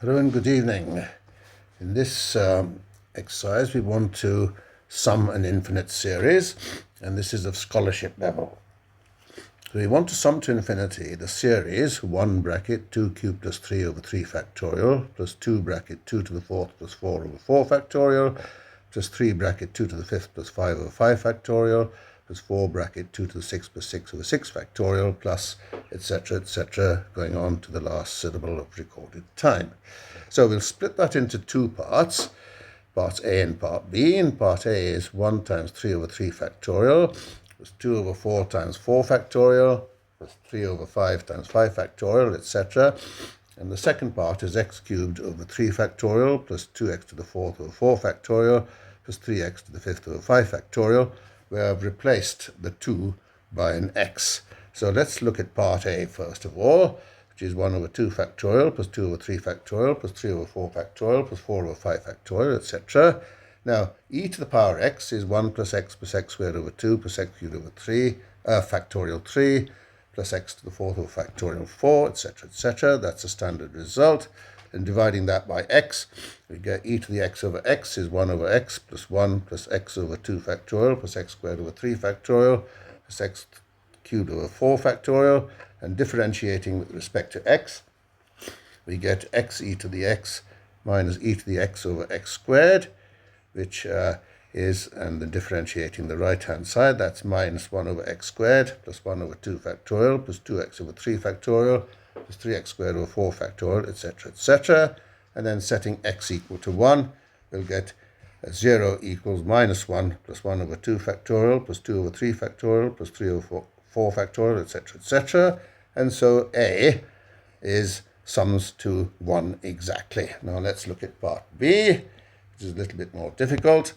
Hello and good evening. In this exercise we want to sum an infinite series, and this is of scholarship level. So we want to sum to infinity the series 1 bracket 2 cubed plus 3 over 3 factorial plus 2 bracket 2 to the 4th plus 4 over 4 factorial plus 3 bracket 2 to the 5th plus 5 over 5 factorial plus 4 bracket 2 to the 6th plus 6 over 6 factorial plus etc., going on to the last syllable of recorded time. So we'll split that into two parts, part A and part B. And part A is 1 times 3 over 3 factorial plus 2 over 4 times 4 factorial plus 3 over 5 times 5 factorial, etc. And the second part is x cubed over 3 factorial plus 2x to the 4th over 4 factorial plus 3x to the 5th over 5 factorial, where I've replaced the 2 by an x. So let's look at part A first of all, which is 1 over 2 factorial plus 2 over 3 factorial plus 3 over 4 factorial plus 4 over 5 factorial, etc. Now, e to the power x is 1 plus x squared over 2 plus x cubed over 3, factorial 3, plus x to the 4th over factorial 4, etc. That's a standard result. And dividing that by x, we get e to the x over x is 1 over x plus 1 plus x over 2 factorial plus x squared over 3 factorial plus x cubed over 4 factorial. And differentiating with respect to x, we get x e to the x minus e to the x over x squared, which is, and then differentiating the right-hand side, that's minus 1 over x squared plus 1 over 2 factorial plus 2x over 3 factorial plus 3x squared over 4 factorial, etc. And then setting x equal to 1, we'll get 0 equals minus 1 plus 1 over 2 factorial plus 2 over 3 factorial plus 3 over 4 factorial, etc. And so A is sums to 1 exactly. Now let's look at part B, which is a little bit more difficult.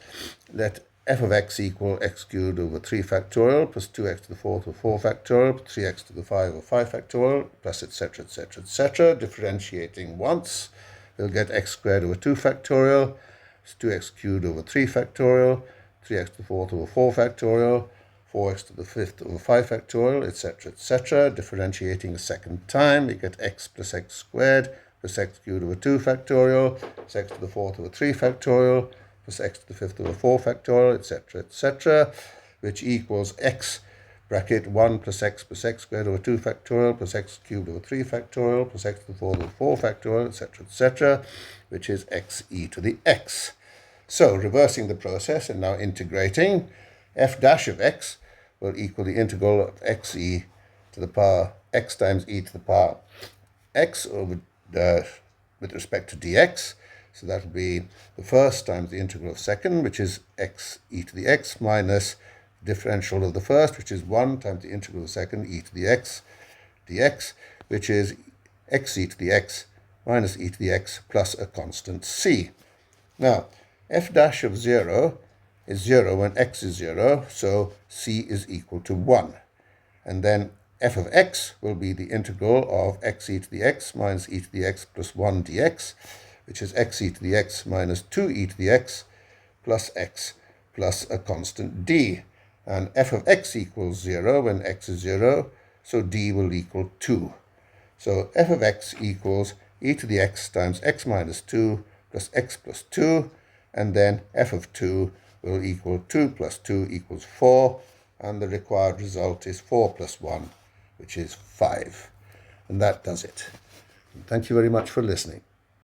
Let f of x equal x cubed over 3 factorial plus 2x to the 4th over 4 factorial plus 3x to the 5 over 5 factorial plus etc. Differentiating once, we'll get x squared over 2 factorial plus 2x cubed over 3 factorial, 3x to the 4th over 4 factorial, 4x to the 5th over 5 factorial, etc. Differentiating a second time, we get x plus x squared plus x cubed over 2 factorial plus x to the 4th over 3 factorial plus x to the 5th over 4 factorial, etc., which equals x bracket 1 plus x squared over 2 factorial plus x cubed over 3 factorial plus x to the 4th over 4 factorial, etc., which is x e to the x. So reversing the process and now integrating, f dash of x will equal the integral of x e to the power x times e to the power x over with respect to dx. So that will be the first times the integral of second, which is x e to the x, minus differential of the first, which is 1 times the integral of the second, e to the x dx, which is x e to the x minus e to the x plus a constant c. Now, f dash of 0 is 0 when x is 0, so c is equal to 1. And then f of x will be the integral of x e to the x minus e to the x plus 1 dx, which is x e to the x minus 2 e to the x plus x plus a constant d. And f of x equals 0 when x is 0, so d will equal 2. So f of x equals e to the x times x minus 2 plus x plus 2, and then f of 2 will equal 2 plus 2 equals 4, and the required result is 4 plus 1, which is 5. And that does it. And thank you very much for listening.